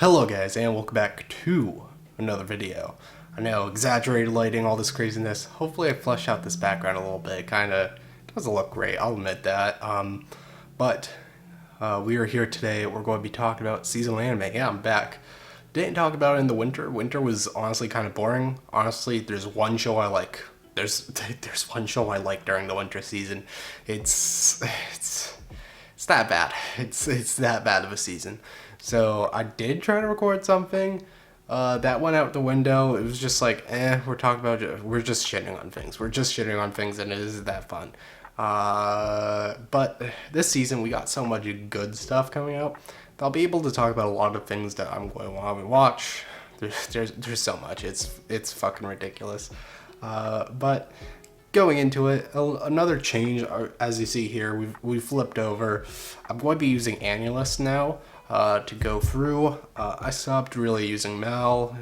Hello guys, and welcome back to another video. I know, exaggerated lighting, all this craziness. Hopefully I flesh out this background a little bit. It kinda doesn't look great, I'll admit that. But we are here today. We're going to be talking about seasonal anime. Yeah, I'm back. Didn't talk about it in the winter. Winter was honestly kind of boring. Honestly, there's one show I like. There's one show I like during the winter season. It's that bad. It's that bad of a season. So I did try to record something. That went out the window. It was just like, we're just shitting on things. We're just shitting on things, and it isn't that fun. But this season we got so much good stuff coming out that I'll be able to talk about a lot of things that I'm going to want to watch. There's so much. It's fucking ridiculous. But going into it, another change, as you see here, we've flipped over. I'm going to be using Annulus now to go through. I stopped really using Mal.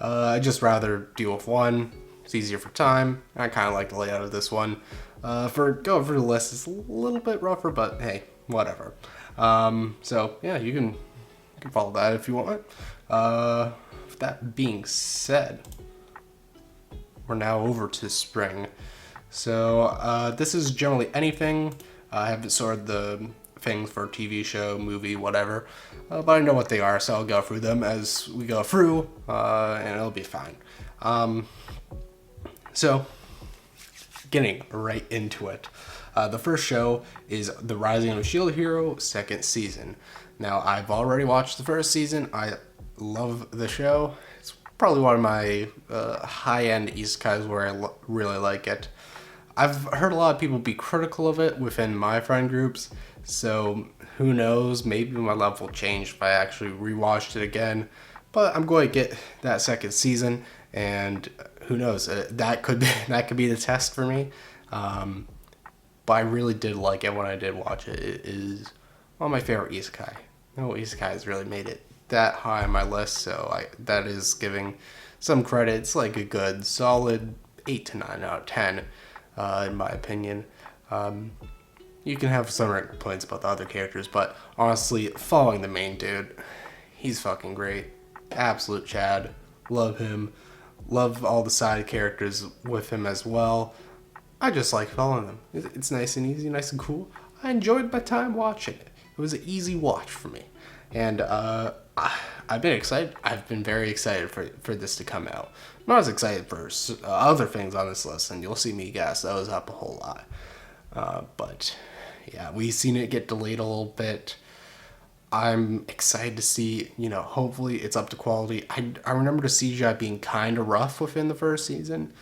I just rather deal with one. It's easier for time. I kind of like the layout of this one. For going through the list, it's a little bit rougher, but hey, whatever. So yeah, you can follow that if you want. With that being said, we're now over to spring. So this is generally anything. I haven't sorted the things for TV show, movie, whatever, but I know what they are, so I'll go through them as we go through, and it'll be fine. So, getting right into it. The first show is The Rising of a Shield Hero, second season. Now, I've already watched the first season. I love the show. It's probably one of my high-end isekais where I really like it. I've heard a lot of people be critical of it within my friend groups, so who knows, maybe my level will change if I actually rewatched it again. But I'm going to get that second season, and who knows, that could be the test for me. But I really did like it when I did watch it. It is one of my favorite isekai. No isekai has really made it that high on my list, so that is giving some credit. It's like a good solid 8 to 9 out of 10, in my opinion. You can have some complaints about the other characters, but honestly, following the main dude, he's fucking great. Absolute Chad. Love him. Love all the side characters with him as well. I just like following them. It's nice and easy, nice and cool. I enjoyed my time watching it. It was an easy watch for me. And I've been excited. I've been very excited for this to come out. I'm not as excited for other things on this list, and you'll see me gas those up a whole lot. But yeah, we've seen it get delayed a little bit. I'm excited to see, hopefully it's up to quality. I remember the CGI being kind of rough within the first season.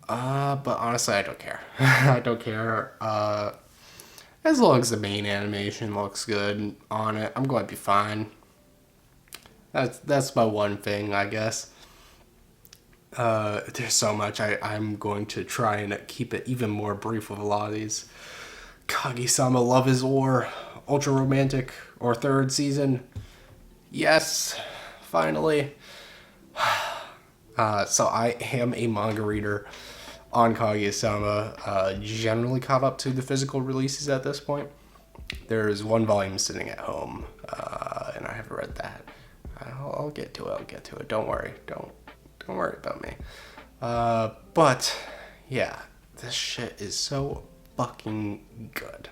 But honestly, I don't care. I don't care. As long as the main animation looks good on it, I'm going to be fine. That's my one thing, I guess. There's so much. I'm going to try and keep it even more brief with a lot of these. Kaguya-sama, Love is War, Ultra Romantic, or third season. Yes, finally. So I am a manga reader on Kaguya-sama, generally caught up to the physical releases at this point. There's one volume sitting at home, and I haven't read that. I'll get to it. Don't worry. Don't worry about me. But yeah, this shit is so fucking good.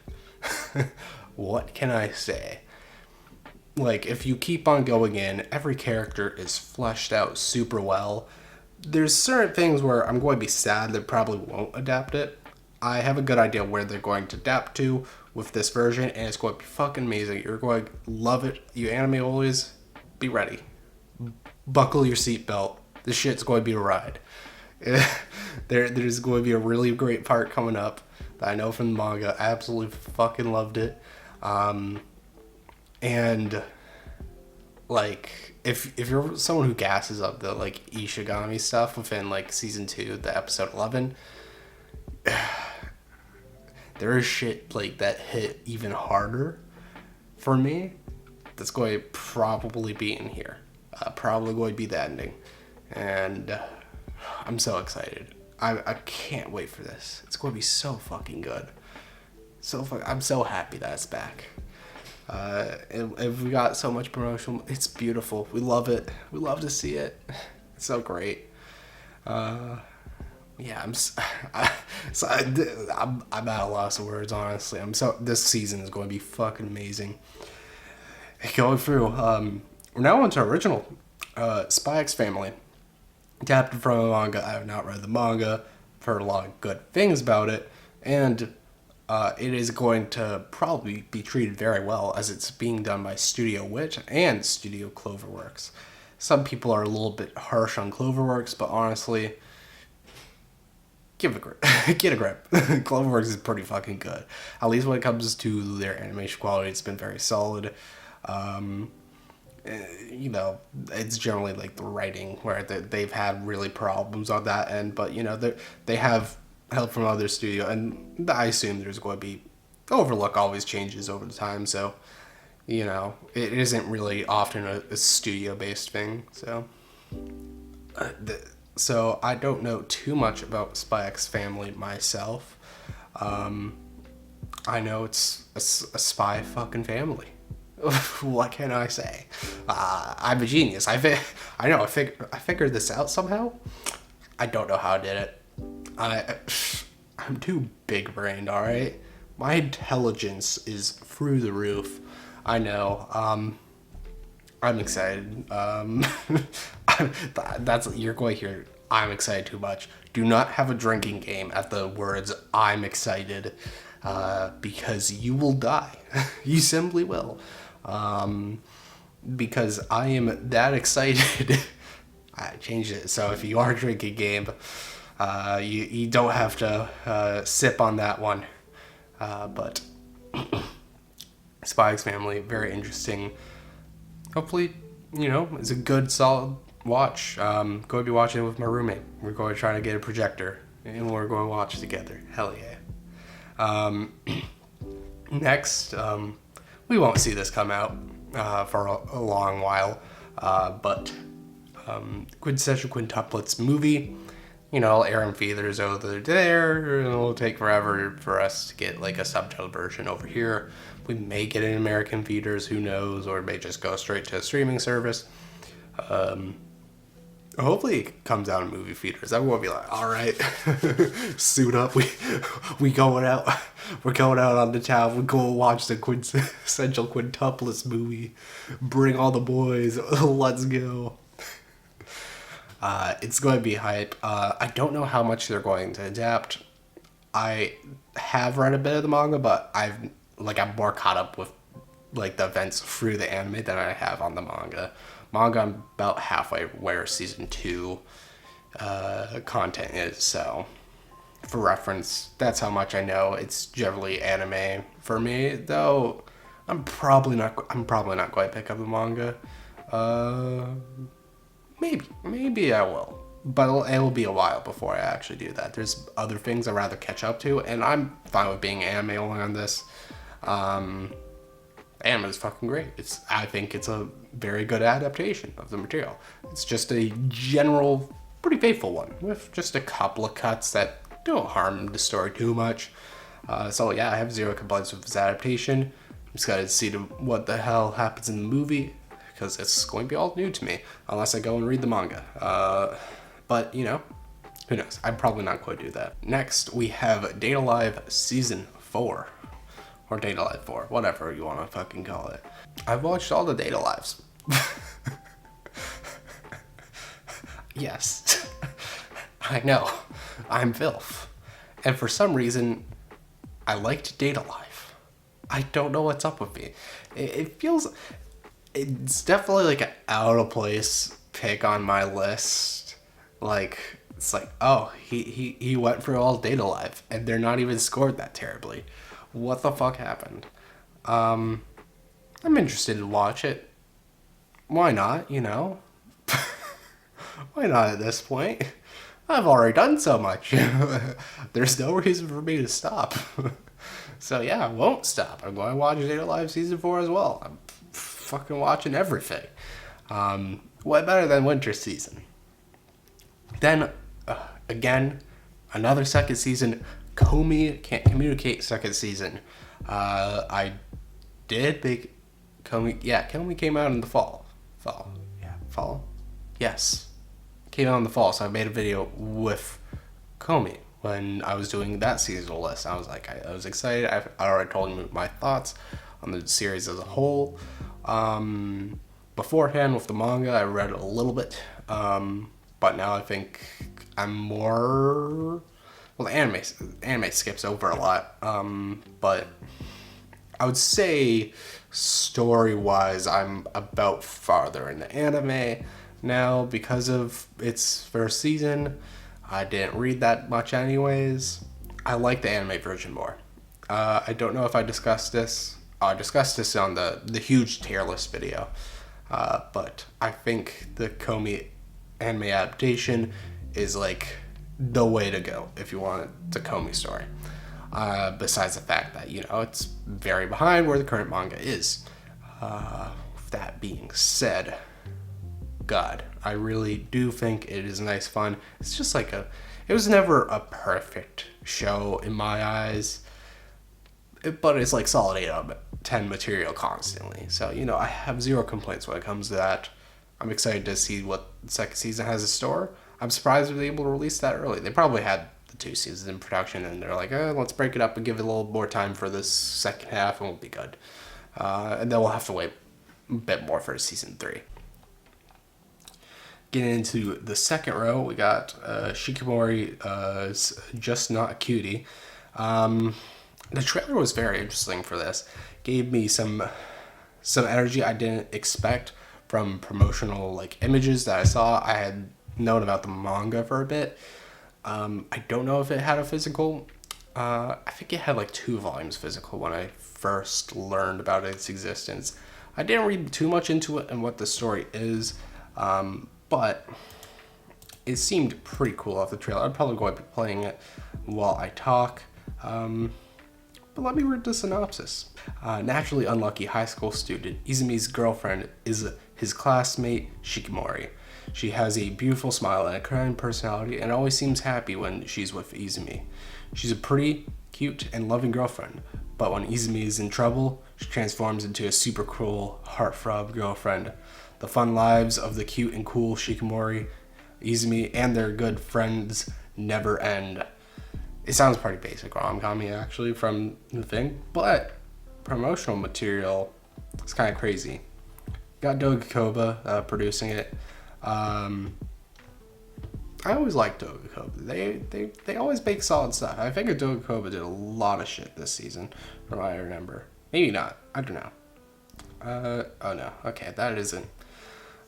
What can I say? Like, if you keep on going in, every character is fleshed out super well. There's certain things where I'm going to be sad they probably won't adapt it. I have a good idea where they're going to adapt to with this version, and it's going to be fucking amazing. You're going to love it. You anime always, be ready. Buckle your seatbelt. This shit's going to be a ride. There's going to be a really great part coming up that I know from the manga. I absolutely fucking loved it. And like, if you're someone who gasses up the like Ishigami stuff within like season 2, the episode 11, there is shit like that hit even harder for me. That's going to probably be in here. Probably going to be the ending. And I'm so excited. I can't wait for this. It's going to be so fucking good. I'm so happy that it's back. If we got so much promotion, it's beautiful. We love it. We love to see it. It's so great. Yeah, I'm at a loss of words, honestly. This season is going to be fucking amazing. Going through, we're now on to original, Spy X Family. Adapted from a manga. I have not read the manga. I've heard a lot of good things about it, and it is going to probably be treated very well, as it's being done by Studio Witch and Studio Cloverworks. Some people are a little bit harsh on Cloverworks, but honestly, get a grip. Cloverworks is pretty fucking good. At least when it comes to their animation quality, it's been very solid. You know, it's generally like the writing where they've had really problems on that end, but you know, they have help from other studio, and I assume there's going to be, Overlook always changes over the time, so you know, it isn't really often a studio based thing. So I don't know too much about Spy X Family myself. I know it's a spy fucking family. What can I say? I'm a genius. I figured this out somehow. I don't know how I did it. I'm too big brained, alright? My intelligence is through the roof. I know. I'm excited. You're going to hear I'm excited too much. Do not have a drinking game at the words I'm excited, because you will die. You simply will. Because I am that excited. I changed it, so if you are drinking game, you don't have to sip on that one. But Spy X Family, very interesting. Hopefully, you know, it's a good, solid watch. Going to be watching it with my roommate. We're going to try to get a projector, and we're going to watch together. Hell yeah. Next, we won't see this come out for a long while, but Quintessential Quintuplets Movie, you know, I'll air in theaters over there, and it'll take forever for us to get like a subtitled version over here. We may get it in American theaters, who knows, or it may just go straight to a streaming service. Hopefully it comes out in movie theaters. Everyone will be like, all right, suit up, we going out. We're going out on the town. We're going to watch the Quintessential Quintuplets Movie. Bring all the boys. Let's go. It's going to be hype. I don't know how much they're going to adapt. I have read a bit of the manga, but I'm more caught up with like the events through the anime than I have on the manga. I'm about halfway where season 2 content is, so for reference, that's how much I know. It's generally anime for me, though. I'm probably not going to pick up the manga. Maybe I will, but it'll be a while before I actually do that. There's other things I'd rather catch up to, and I'm fine with being anime only on this. Anime is fucking great. I think it's a very good adaptation of the material. It's just a general, pretty faithful one, with just a couple of cuts that don't harm the story too much. So yeah, I have zero complaints with this adaptation. I'm just gotta see what the hell happens in the movie, because it's going to be all new to me, unless I go and read the manga. But, you know, who knows? I'm probably not going to do that. Next, we have Date Alive Season 4. Or Date Alive 4, whatever you want to fucking call it. I've watched all the Date Alives. Yes. I know. I'm filth. And for some reason, I liked Date Alive. I don't know what's up with me. It feels... It's definitely like an out of place pick on my list. Like, it's like, oh, he went for all Date Alive, and they're not even scored that terribly. What the fuck happened? I'm interested to watch it. Why not, you know? Why not at this point? I've already done so much. There's no reason for me to stop. So yeah, I won't stop. I'm going to watch Date Alive Season 4 as well. I'm fucking watching everything. What better than winter season? Then, again, another second season. Comey Can't Communicate second season. I did. Comey came out in the fall. Fall? Yes. Came out in the fall, so I made a video with Comey when I was doing that seasonal list. I was like, I was excited. I already told him my thoughts on the series as a whole. Beforehand with the manga, I read a little bit, but now I think I'm more... Well, the anime skips over a lot, but I would say story-wise, I'm about farther in the anime now because of its first season. I didn't read that much anyways. I like the anime version more. I don't know if I discussed this. I discussed this on the huge tier list video, but I think the Comey anime adaptation is like the way to go if you want the Comey story. Besides the fact that, it's very behind where the current manga is. With that being said, God, I really do think it is nice fun. It's just like it was never a perfect show in my eyes, but it's like solid 8 out of 10 material constantly. So, I have zero complaints when it comes to that. I'm excited to see what the second season has in store. I'm surprised they were able to release that early. They probably had the 2 seasons in production, and they're like, let's break it up and give it a little more time for this second half, and we'll be good. And then we'll have to wait a bit more for season 3. Getting into the second row, we got Shikimori's Just Not Cutie. The trailer was very interesting for this. Gave me some energy I didn't expect from promotional images that I saw. I had known about the manga for a bit. I don't know if it had a physical. I think it had 2 volumes physical when I first learned about its existence. I didn't read too much into it and what the story is, but it seemed pretty cool off the trailer. I'd probably go up and playing it while I talk. But let me read the synopsis. Naturally unlucky high school student, Izumi's girlfriend is his classmate, Shikimori. She has a beautiful smile and a kind personality and always seems happy when she's with Izumi. She's a pretty, cute, and loving girlfriend, but when Izumi is in trouble, she transforms into a super cool, heartthrob girlfriend. The fun lives of the cute and cool Shikimori, Izumi, and their good friends never end. It sounds pretty basic rom-com actually from the thing, but promotional material is kind of crazy. Got Doga Koba producing it. I always liked Doga Koba. They always make solid stuff. I think Doga Koba did a lot of shit this season, from what I remember. Maybe not. I don't know. Oh no. Okay, that isn't.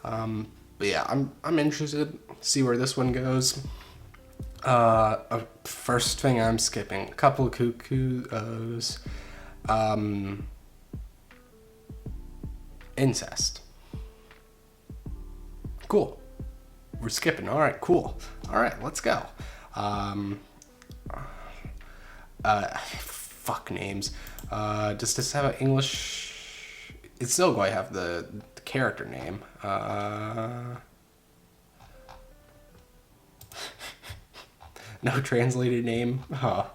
But yeah, I'm interested to see where this one goes. First thing I'm skipping, a couple of cuckoos. Incest. Cool. We're skipping. All right, cool. All right, let's go. Fuck names. Does this have an English? It's still going to have the character name. No translated name. Oh.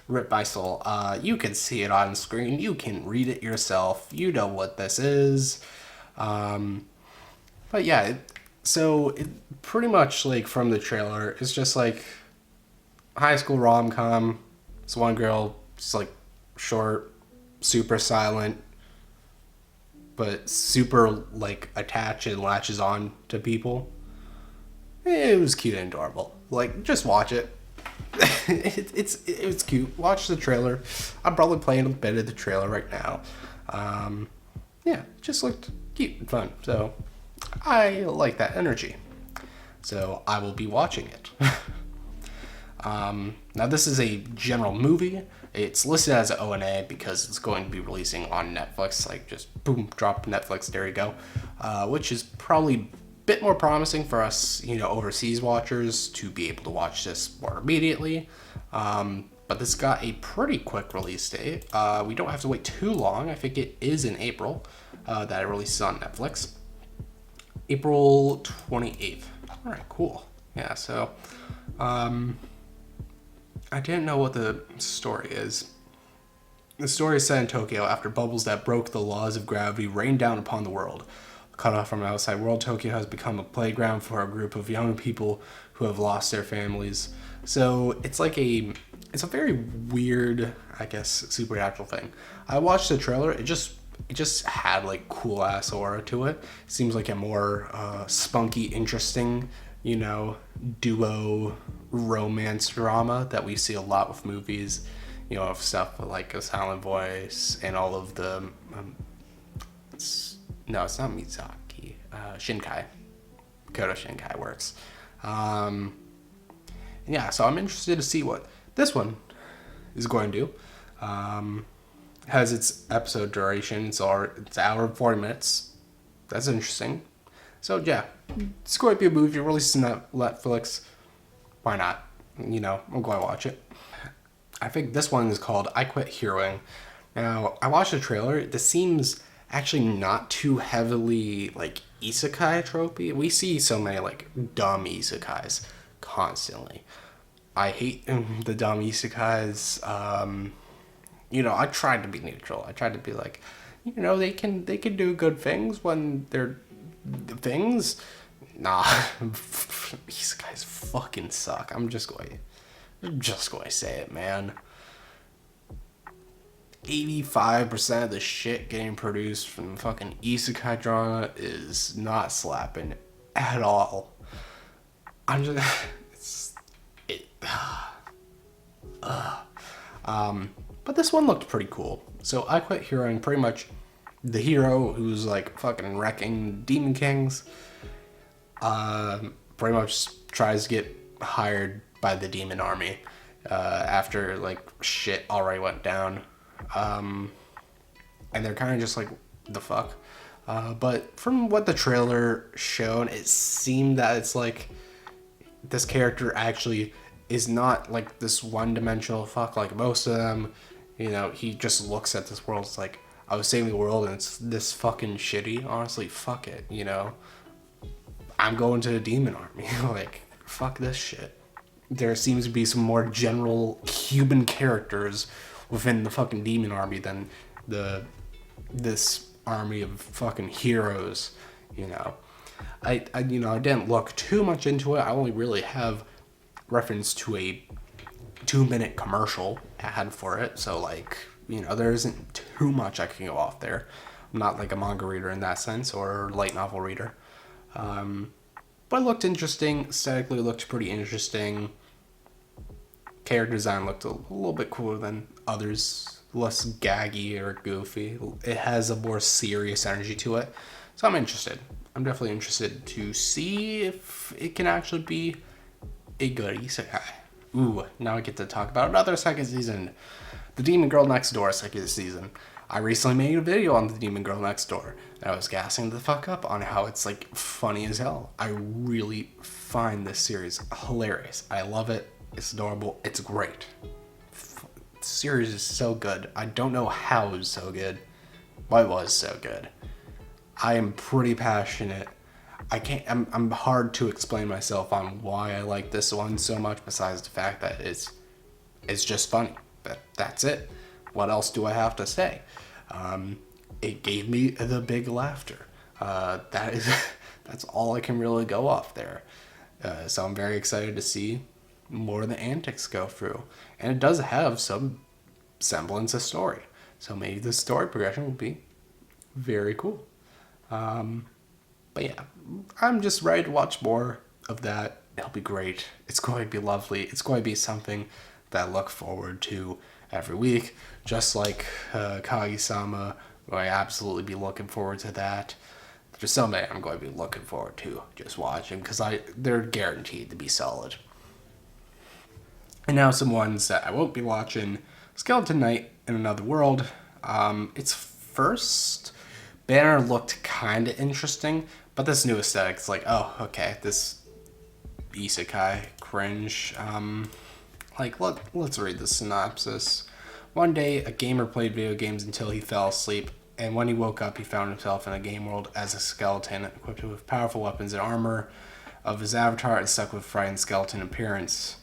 Rip my soul. You can see it on screen. You can read it yourself. You know what this is. But yeah, so it pretty much from the trailer, it's just high school rom-com. It's one girl, just short, super silent, but super attached and latches on to people. It was cute and adorable. Just watch it. It was cute. Watch the trailer. I'm probably playing a bit of the trailer right now. Yeah, just looked cute and fun. So I like that energy. So I will be watching it. Now this is a general movie. It's listed as an ONA because it's going to be releasing on Netflix. Just boom, drop Netflix, there you go. Which is probably bit more promising for us, overseas watchers to be able to watch this more immediately. But this got a pretty quick release date. We don't have to wait too long. I think it is in April that it releases on Netflix. April 28th. All right, cool. Yeah, so I didn't know what the story is. The story is set in Tokyo after bubbles that broke the laws of gravity rained down upon the world. Cut off from the outside world, Tokyo has become a playground for a group of young people who have lost their families. So it's a very weird, I guess, supernatural thing. I watched the trailer. It just had like cool ass aura to it. Seems like a more spunky, interesting, duo romance drama that we see a lot with movies. Of stuff like A Silent Voice and all of the. It's not Mizaki. Shinkai. Kodo Shinkai works. Yeah, so I'm interested to see what this one is going to do. Has its episode duration. It's an hour and 40 minutes. That's interesting. So yeah, it's going to be a movie released on Netflix. Why not? I'm going to watch it. I think this one is called I Quit Heroing. Now, I watched the trailer. This seems actually not too heavily like isekai tropey. We see so many like dumb isekais constantly. I hate the dumb isekais. I tried to be neutral. I tried to be like, they can do good things when they're things. Nah, isekais fucking suck. I'm just going to say it, man. 85% of the shit getting produced from fucking isekai drama is not slapping at all. I'm just but this one looked pretty cool. So I Quit Heroing, pretty much the hero who's like fucking wrecking demon kings, pretty much tries to get hired by the demon army after like shit already went down, and they're kind of just like, the fuck. But from what the trailer showed, it seemed that it's like this character actually is not like this one-dimensional fuck like most of them. He just looks at this world. It's like, I was saving the world and it's this fucking shitty. Honestly, fuck it. I'm going to the demon army. Like, fuck this shit. There seems to be some more general human characters within the fucking demon army than this army of fucking heroes. I didn't look too much into it. I only really have reference to a 2-minute commercial ad for it, so like, there isn't too much I can go off there. I'm not like a manga reader in that sense, or light novel reader. But it looked interesting. Aesthetically, it looked pretty interesting. Character design looked a little bit cooler than others, less gaggy or goofy. It has a more serious energy to it, so I'm interested. I'm definitely interested to see if it can actually be a good isekai. Ooh, now I get to talk about another second season. The Demon Girl Next Door second season. I recently made a video on the Demon Girl Next Door, and I was gassing the fuck up on how it's like funny as hell. I really find this series hilarious. I love it. It's adorable. It's great. The series is so good. I don't know how it's so good, but it was so good. I am pretty passionate. I'm hard to explain myself on why I like this one so much, besides the fact that it's just funny. That's it. What else do I have to say? It gave me the big laughter. That's all I can really go off there. So I'm very excited to see more of the antics go through. And it does have some semblance of story. So maybe the story progression will be very cool. But yeah, I'm just ready to watch more of that. It'll be great. It's going to be lovely. It's going to be something that I look forward to every week. Just like Kaguya-sama, I absolutely be looking forward to that. Just something I'm going to be looking forward to just watching, because they're guaranteed to be solid. And now some ones that I won't be watching. Skeleton Knight in Another World. Its first banner looked kind of interesting, but this new aesthetic's like, oh, okay, this isekai cringe. Let's read the synopsis. One day, a gamer played video games until he fell asleep, and when he woke up, he found himself in a game world as a skeleton, equipped with powerful weapons and armor of his avatar and stuck with frightened skeleton appearance.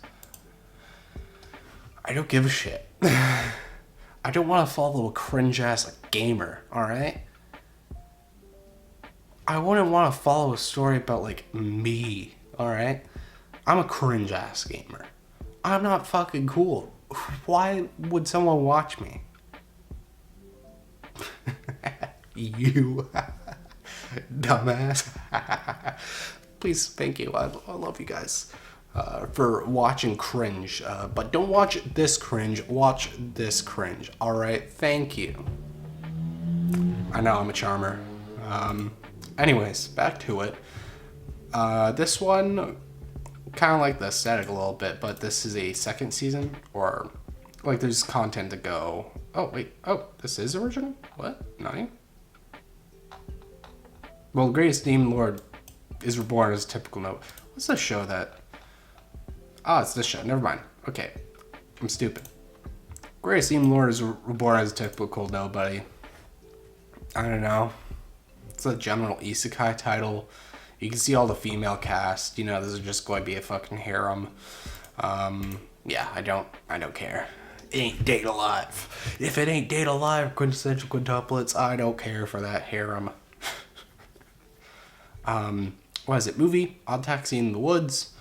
I don't give a shit. I don't want to follow a cringe ass gamer, alright? I wouldn't want to follow a story about like me, alright? I'm a cringe ass gamer. I'm not fucking cool. Why would someone watch me? You dumbass. Please, thank you. I love you guys for watching cringe. But don't watch this cringe. Watch this cringe. All right. Thank you. I know I'm a charmer. Anyways, back to it. This one, kind of like the aesthetic a little bit, but this is a second season, or like there's content to go. Oh wait. Oh, this is original. What? 9? Well, the greatest demon lord is reborn as a typical note. What's the show that? Oh, it's this show. Never mind. Okay, I'm stupid. Greatest demon lord is reborn as a typical nobody. I don't know. It's a general isekai title. You can see all the female cast. You know, this is just going to be a fucking harem. Yeah, I don't care. It ain't Date Alive. If it ain't Date Alive, quintessential quintuplets, I don't care for that harem. What is it? Movie? Odd Taxi in the Woods.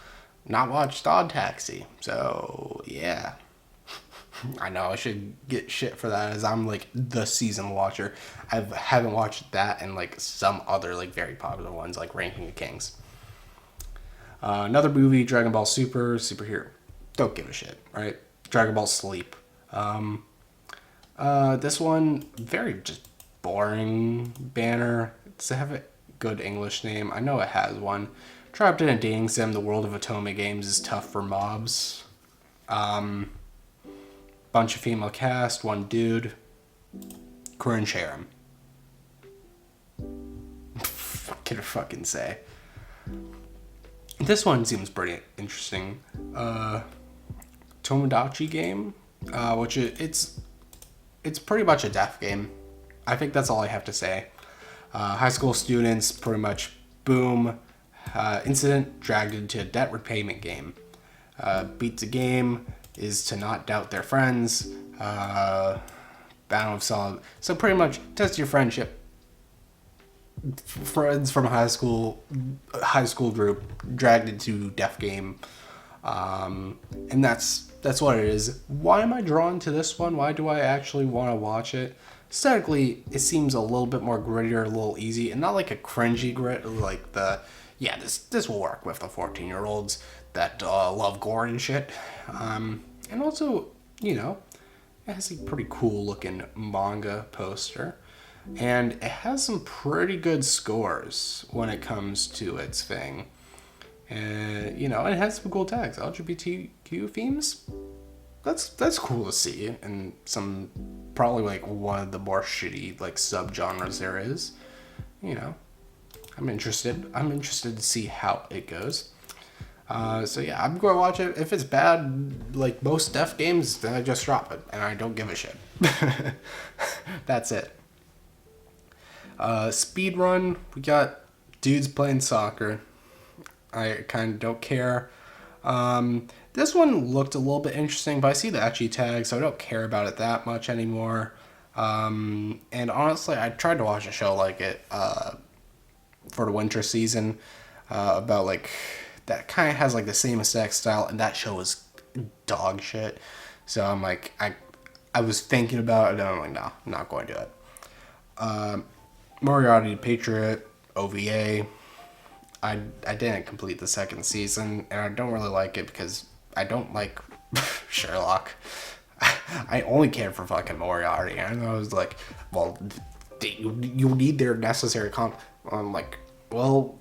Not watched Odd Taxi. So, yeah. I know I should get shit for that, as I'm like the season watcher. I haven't watched that and like some other like very popular ones like Ranking of Kings. Another movie, Dragon Ball Super, superhero. Don't give a shit, right? Dragon Ball Sleep. This one, very just boring banner. It's have a good English name. I know it has one. Trapped in a dating sim, the world of Otome games is tough for mobs. Bunch of female cast, one dude. Cringe harem. What can I fucking say? This one seems pretty interesting. Tomodachi game, which it's pretty much a death game. I think that's all I have to say. High school students, pretty much, boom, incident dragged into a debt repayment game. Beat the game is to not doubt their friends. Battle of solid. So pretty much test your friendship. Friends from high school group dragged into death game, and that's what it is. Why am I drawn to this one? Why do I actually want to watch it? Aesthetically, it seems a little bit more grittier, a little easy, and not like a cringy grit, like this will work with the 14-year-olds that love gore and shit. And also, you know, it has a pretty cool looking manga poster, and it has some pretty good scores when it comes to its thing. And, you know, it has some cool tags, LGBTQ themes. That's cool to see, and some probably like one of the more shitty like subgenres there is. You know, I'm interested to see how it goes. So yeah, I'm going to watch it. If it's bad, like most death games, then I just drop it, and I don't give a shit. That's it. Speed run. We got dudes playing soccer. I kind of don't care. This one looked a little bit interesting, but I see the ecchi tag, so I don't care about it that much anymore. And honestly, I tried to watch a show like it for the winter season about like that kind of has like the same aesthetic style, and that show was dog shit. So I'm like, I was thinking about it, and I'm like, no, I'm not going to do it. Moriarty Patriot OVA. I didn't complete the second season, and I don't really like it because I don't like Sherlock. I only care for fucking Moriarty, and I was like, well, you need their necessary I'm like, well,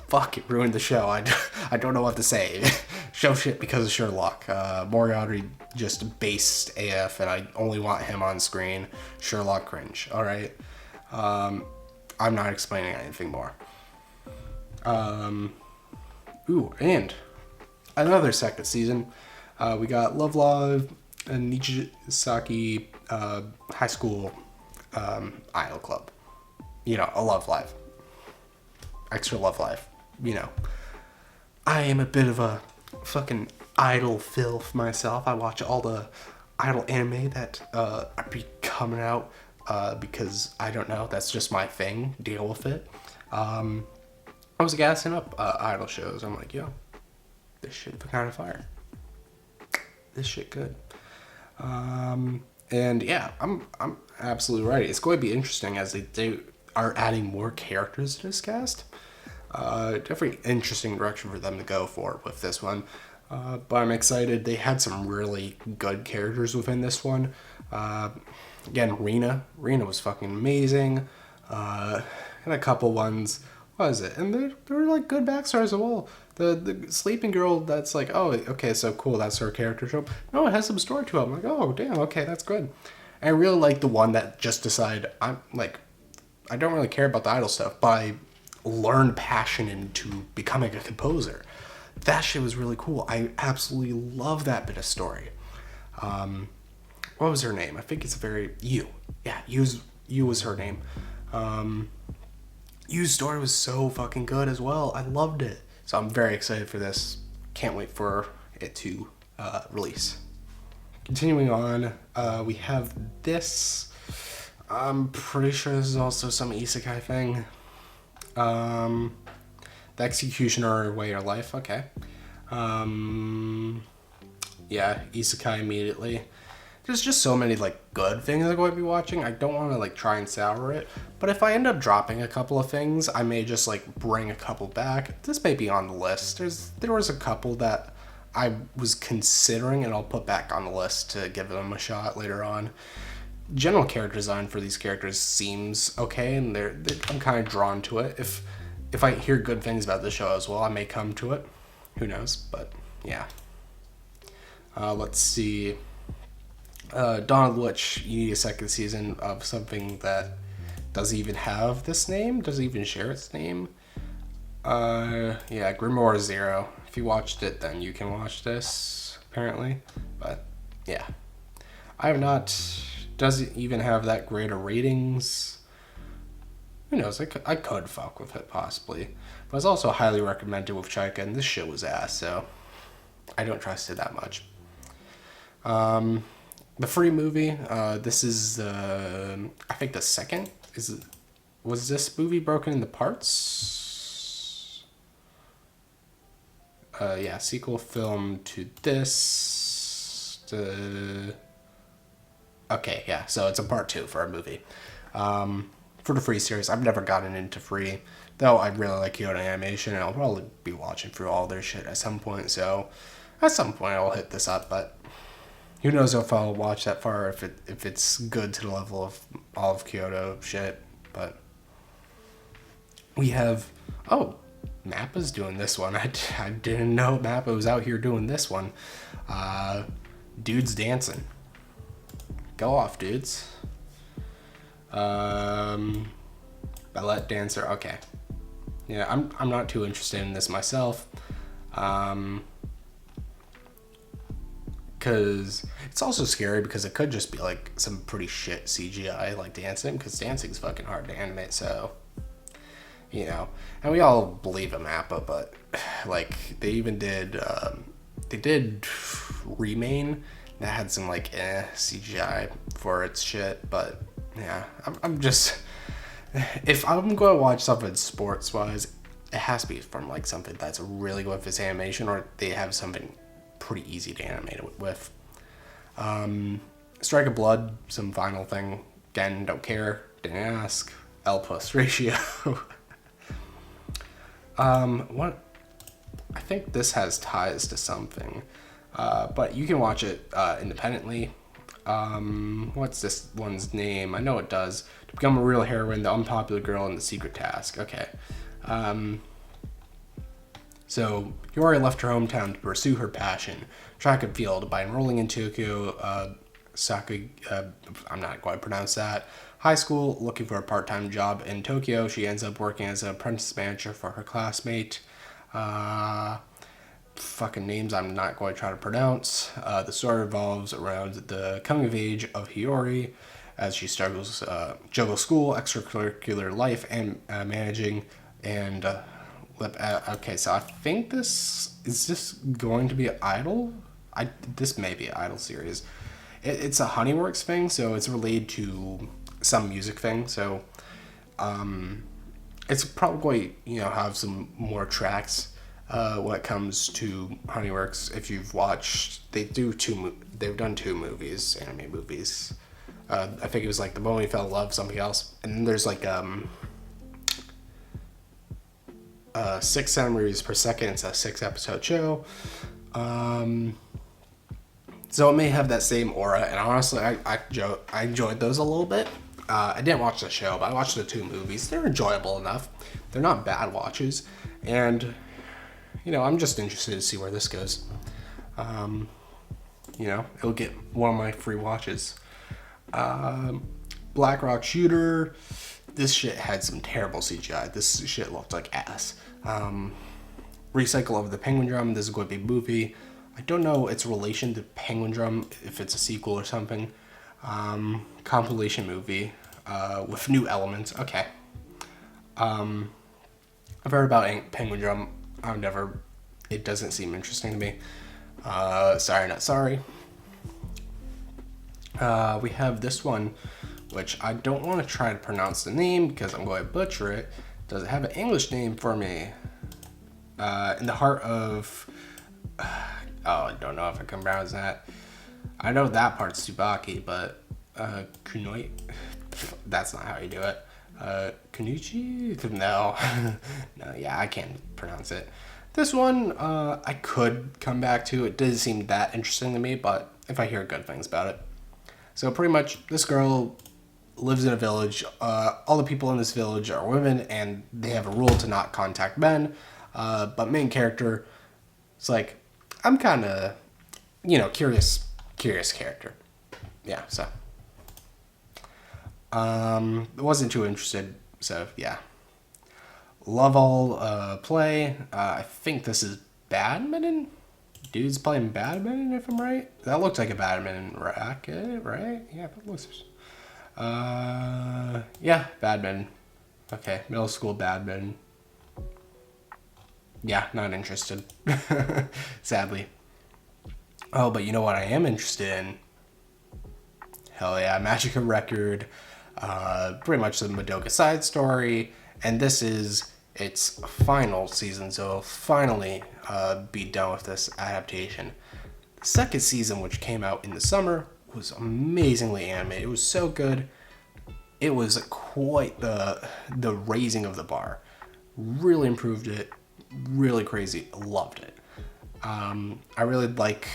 fuck, it ruined the show. I don't know what to say. Show shit because of Sherlock. Moriarty just based AF, and I only want him on screen. Sherlock cringe. All right. I'm not explaining anything more. And another second season. We got Love Live and Nichizaki High School Idol Club. You know, a Love Live. Extra Love Live. You know. I am a bit of a fucking idol filth myself. I watch all the idol anime that be coming out because I don't know, that's just my thing. Deal with it. I was gassing up idol shows. I'm like, yo, this shit kind of fire. This shit good. And yeah, I'm absolutely right. It's going to be interesting as they are adding more characters to this cast. Definitely interesting direction for them to go for with this one. But I'm excited. They had some really good characters within this one. Again, Rina was fucking amazing. And a couple ones. What is it? And they were like good backstories as well. The sleeping girl that's like, oh, okay, so cool, that's her character trope. No, it has some story to it. I'm like, oh, damn, okay, that's good. And I really like the one that just decided, I'm like, I don't really care about the idol stuff, but I learned passion into becoming a composer. That shit was really cool. I absolutely love that bit of story. What was her name? I think it's Yu. Yeah, Yu was her name. Yu's story was so fucking good as well. I loved it. So I'm very excited for this. Can't wait for it to release. Continuing on, we have this. I'm pretty sure this is also some isekai thing. The Executioner Way of Life, okay. Yeah, isekai immediately. There's just so many like good things I'm going to be watching. I don't want to like try and sour it, but if I end up dropping a couple of things, I may just like bring a couple back. This may be on the list. There was a couple that I was considering, and I'll put back on the list to give them a shot later on. General character design for these characters seems okay, and I'm kind of drawn to it. If I hear good things about the show as well, I may come to it. Who knows? But yeah. Let's see. Dawn of the Witch, you need a second season of something that doesn't even have this name, doesn't even share its name. Yeah, Grimoire Zero. If you watched it, then you can watch this, apparently. But yeah, I have not. Doesn't even have that great of ratings. Who knows? I could fuck with it possibly, but it's also highly recommended with Chika, and this shit was ass, so I don't trust it that much. The Free movie. This is I think the second. Was this movie broken into parts? Yeah, sequel film to this. Okay, yeah, so it's a part 2 for a movie. For the Free series, I've never gotten into Free, though I really like Kyoto Animation, and I'll probably be watching through all their shit at some point, so at some point I'll hit this up, but who knows if I'll watch that far, if it's good to the level of all of Kyoto shit, but we have, Mappa's doing this one. I didn't know Mappa was out here doing this one. Dudes dancing. Go off, dudes. Ballet dancer, okay. Yeah, I'm not too interested in this myself. Because it's also scary because it could just be like some pretty shit CGI like dancing, because dancing's fucking hard to animate, so you know. And we all believe in Mappa, but like they even did Remain that had some like CGI for its shit, but yeah, I'm just, if I'm going to watch something sports wise, it has to be from like something that's really good with this animation, or they have something pretty easy to animate it with. Strike of Blood, some final thing. Again, don't care, didn't ask. L plus ratio. What? I think this has ties to something, but you can watch it independently. What's this one's name? I know it does. To Become a Real Heroine, The Unpopular Girl, and The Secret Task. Okay. So, Yori left her hometown to pursue her passion, track and field, by enrolling in Tokyo, I'm not going to pronounce that, high school. Looking for a part-time job in Tokyo, she ends up working as an apprentice manager for her classmate. Fucking names I'm not going to try to pronounce. The story revolves around the coming of age of Hiyori as she struggles juggle school, extracurricular life, and managing and okay, so I think this is just going to be an Idol. This may be an Idol series. it's a Honeyworks thing, so it's related to some music thing. So it's probably, have some more tracks when it comes to Honeyworks. If you've watched, they've done 2 movies, anime movies. I think it was like The Moment We Fell in Love, something else, and then there's like 6 centimeters per second. It's a 6-episode show. So it may have that same aura, and honestly, I enjoyed those a little bit. I didn't watch the show, but I watched the 2 movies. They're enjoyable enough. They're not bad watches, and I'm just interested to see where this goes. It'll get one of my free watches. Blackrock Shooter. This shit had some terrible CGI. This shit looked like ass. Recycle of the Penguin Drum. This is going to be a movie. I don't know its relation to Penguin Drum, if it's a sequel or something. Compilation movie with new elements. Okay. I've heard about Penguin Drum. It doesn't seem interesting to me. Sorry, not sorry. We have this one, which I don't want to try to pronounce the name because I'm going to butcher it. Does it have an English name for me? In the heart of... I don't know if I can pronounce that. I know that part's Tsubaki, but Kunoi? That's not how you do it. Kunichi? No. No, yeah, I can't pronounce it. This one, I could come back to. It doesn't seem that interesting to me, but if I hear good things about it. So pretty much, this girl lives in a village. All the people in this village are women, and they have a rule to not contact men. But main character, it's like, I'm kind of, curious character. Yeah, so. Wasn't too interested, so yeah. Love all play. I think this is badminton? Dude's playing badminton, if I'm right. That looks like a badminton racket, right? Yeah, that looks... yeah, badminton. Okay, middle school badminton. Yeah, not interested. Sadly. Oh, but you know what I am interested in? Hell yeah, Magica Record. Pretty much the Madoka side story. And this is its final season, so it'll finally be done with this adaptation. The second season, which came out in the summer, was amazingly animated. It was so good. It was quite the raising of the bar. Really improved it. Really crazy. Loved it. I really like,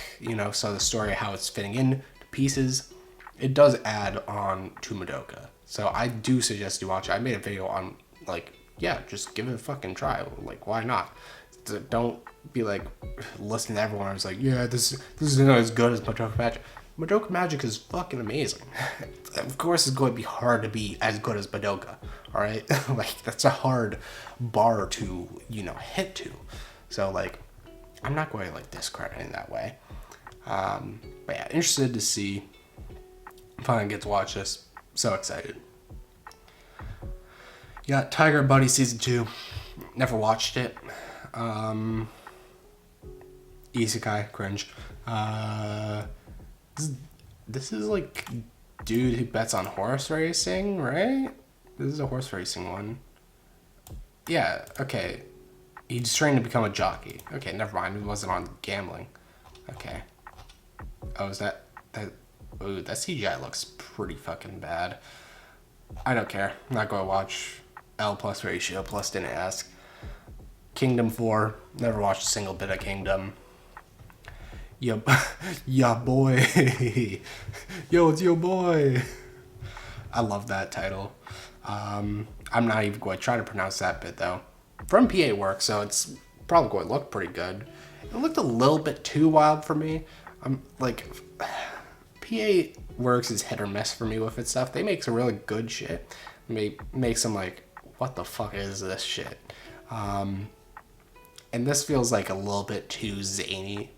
so the story, how it's fitting in to pieces. It does add on to Madoka. So I do suggest you watch it. I made a video on, just give it a fucking try. Why not? Don't be listening to everyone. I was like, yeah, this is not as good as Madoka Magic. Madoka Magic is fucking amazing. Of course, it's going to be hard to be as good as Madoka. All right, that's a hard bar to hit to. So I'm not going to discredit it in that way. But yeah, interested to see. Finally get to watch this. So excited. You got Tiger Buddy Season 2. Never watched it. Isekai, cringe. This is dude who bets on horse racing, right? This is a horse racing one. Yeah, okay. He's trained to become a jockey. Okay, never mind. He wasn't on gambling. Okay. Oh, is that... Ooh, that CGI looks pretty fucking bad. I don't care. I'm not going to watch L plus ratio plus didn't ask. Kingdom 4. Never watched a single bit of Kingdom. Yo, ya boy. Yo, it's your boy. I love that title. I'm not even going to try to pronounce that bit, though. From PA work, so it's probably going to look pretty good. It looked a little bit too wild for me. PA Works is hit or miss for me with its stuff. They make some really good shit. Make some what the fuck is this shit? And this feels a little bit too zany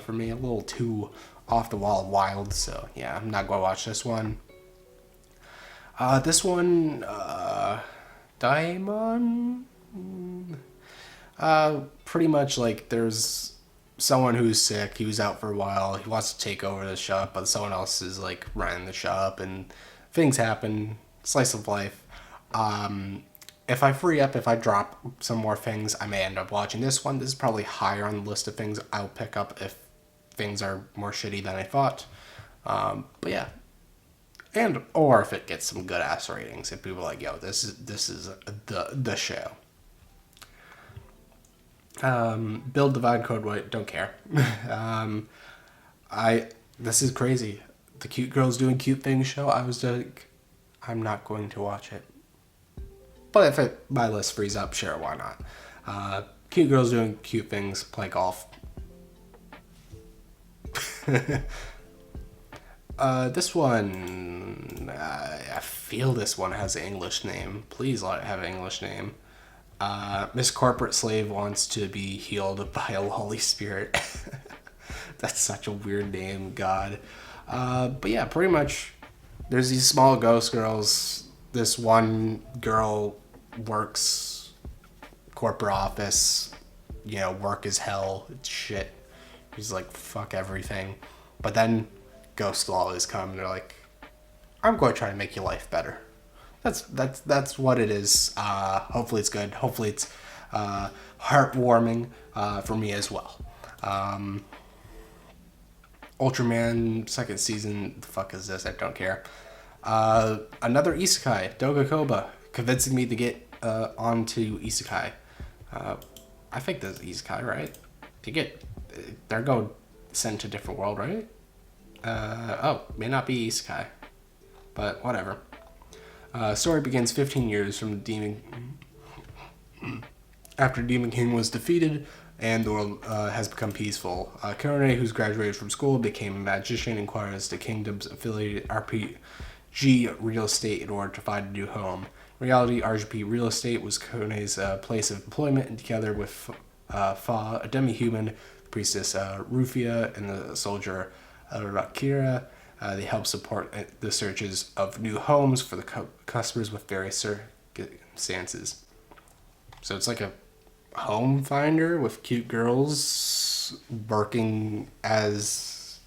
for me, a little too off the wall wild. So yeah, I'm not going to watch this one. This one, Daimon. Pretty much there's someone who's sick. He was out for a while. He wants to take over the shop, but someone else is like running the shop, and things happen. Slice of life. If I free up, if I drop some more things, I may end up watching this one. This is probably higher on the list of things I'll pick up if things are more shitty than I thought. But yeah, and or if it gets some good ass ratings, if people are like, yo, this is the show. Build Divine Code White, don't care. This is crazy. The cute girls doing cute things show. I was like, I'm not going to watch it. But if my list frees up, sure, why not? Cute girls doing cute things, play golf. This one, I feel this one has an English name. Please let it have an English name. Miss Corporate Slave wants to be healed by a lolly spirit. That's such a weird name, God. But yeah, pretty much, there's these small ghost girls. This one girl works corporate office, work is hell, it's shit. He's like, fuck everything. But then ghosts will always come and they're like, I'm going to try to make your life better. That's what it is. Hopefully it's good. Hopefully it's heartwarming for me as well. Ultraman second season, the fuck is this? I don't care. Another isekai, Dogakoba, convincing me to get onto isekai. I think this is isekai, right? They're going sent to a different world, right? May not be isekai, but whatever. Story begins 15 years from the demon after Demon King was defeated and the world has become peaceful. Conan, who's graduated from school, became a magician and acquires the kingdom's affiliated RPG real estate in order to find a new home. In reality, RGP real estate was Konei's place of employment, and together with Fa, a demi-human, the priestess Rufia, and the soldier Rakira, they help support the searches of new homes for the customers with various circumstances. So it's like a home finder with cute girls working as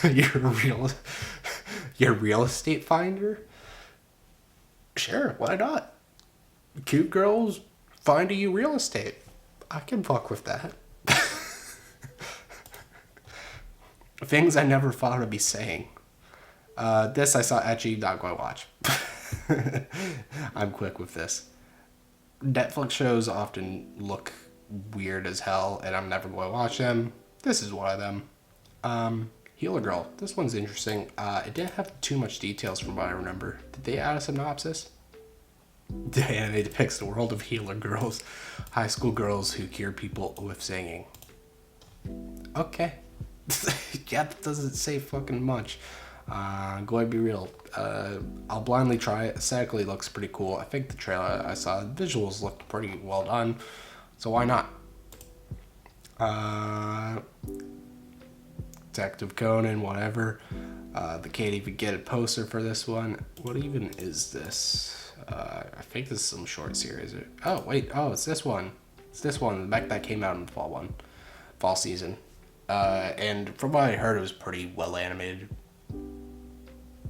your real estate finder. Sure, why not? Cute girls finding you real estate. I can fuck with that. Things I never thought I'd be saying. This I saw actually not going to watch. I'm quick with this. Netflix shows often look weird as hell, and I'm never going to watch them. This is one of them. Healer Girl. This one's interesting. It didn't have too much details from what I remember. Did they add a synopsis? The anime depicts the world of healer girls, high school girls who cure people with singing. Okay. Yeah, that doesn't say fucking much. Going to be real. I'll blindly try it. Aesthetically, it looks pretty cool. I think the trailer I saw, the visuals looked pretty well done. So why not? Detective Conan, whatever. They can't even get a poster for this one. What even is this? I think this is some short series. Oh, wait. Oh, it's this one. It's this one. That came out in the fall season. And from what I heard, it was pretty well animated.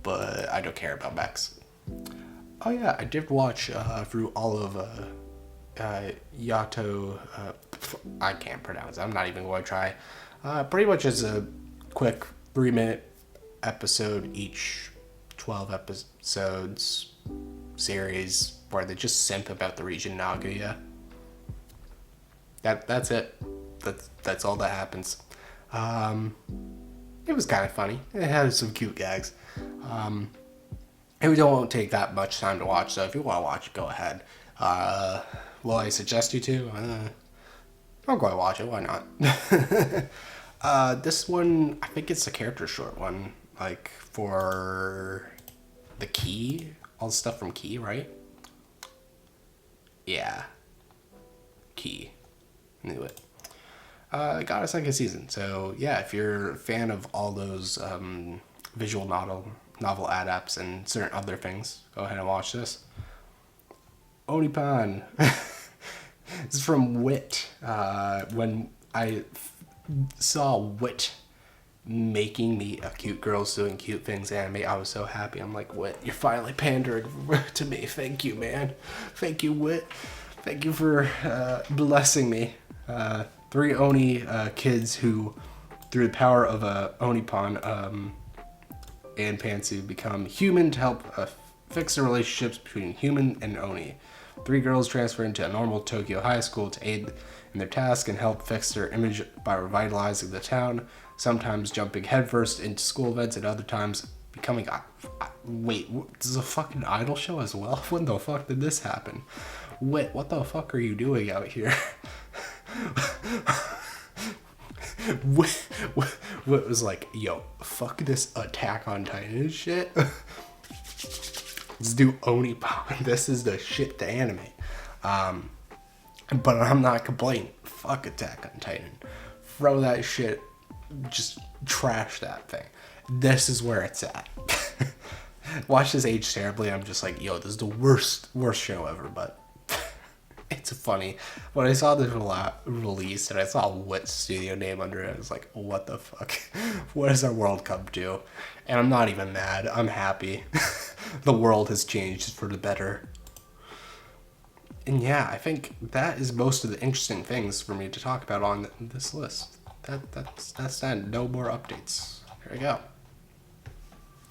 But I don't care about mechs. Oh yeah, I did watch through all of Yato. I can't pronounce it. I'm not even going to try. Pretty much is a quick 3-minute episode each, 12 episodes series where they just simp about the region Nagoya. That's it. That's all that happens. It was kind of funny. It had some cute gags. It won't take that much time to watch, so if you want to watch it, go ahead. Will I suggest you to? I'll go and watch it, why not? This one, I think it's a character short one, like for the Key, all the stuff from Key, right? Yeah. Key. Knew it. Got a second season, so yeah, if you're a fan of all those visual novel adapts and certain other things, go ahead and watch this. Onipan. This is from Wit. When I saw Wit making me a cute girls doing cute things anime, I was so happy. I'm like, Wit, you're finally pandering to me. Thank you, man. Thank you, Wit. Thank you for blessing me. 3 Oni kids who, through the power of Onipon and Pantsu, become human to help fix the relationships between human and Oni. 3 girls transfer into a normal Tokyo high school to aid in their task and help fix their image by revitalizing the town, sometimes jumping headfirst into school events and other times becoming... Wait, this is a fucking idol show as well? When the fuck did this happen? Wait, what the fuck are you doing out here? What was like, yo, fuck this Attack on Titan shit. Let's do Onipon. This is the shit to animate. But I'm not complaining. Fuck Attack on Titan. Throw that shit. Just trash that thing. This is where it's at. Watch this age terribly. I'm just like, yo, this is the worst show ever. But it's funny. When I saw this release and I saw what studio name under it, I was like, what the fuck? What has our world come to? And I'm not even mad. I'm happy. The world has changed for the better. And yeah, I think that is most of the interesting things for me to talk about on this list. That's that. No more updates. There we go.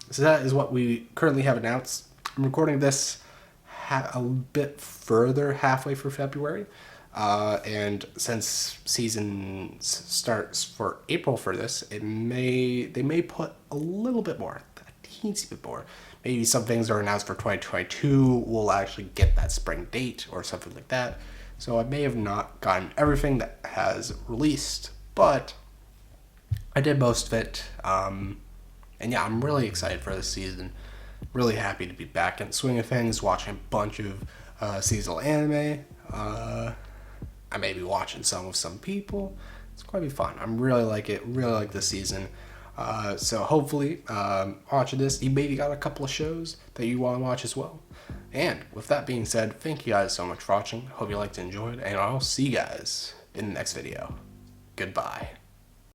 So that is what we currently have announced. I'm recording this a bit further, halfway through February. And since season starts for April for this, they may put a little bit more, a teensy bit more. Maybe some things are announced for 2022 will actually get that spring date or something like that. So I may have not gotten everything that has released, but I did most of it. And yeah, I'm really excited for this season. Really happy to be back in the swing of things, watching a bunch of seasonal anime. I may be watching some with some people. It's going to be fun. I'm really like it. Really like this season. So hopefully, watching this, you maybe got a couple of shows that you want to watch as well. And with that being said, thank you guys so much for watching. Hope you liked and enjoyed, and I'll see you guys in the next video. Goodbye.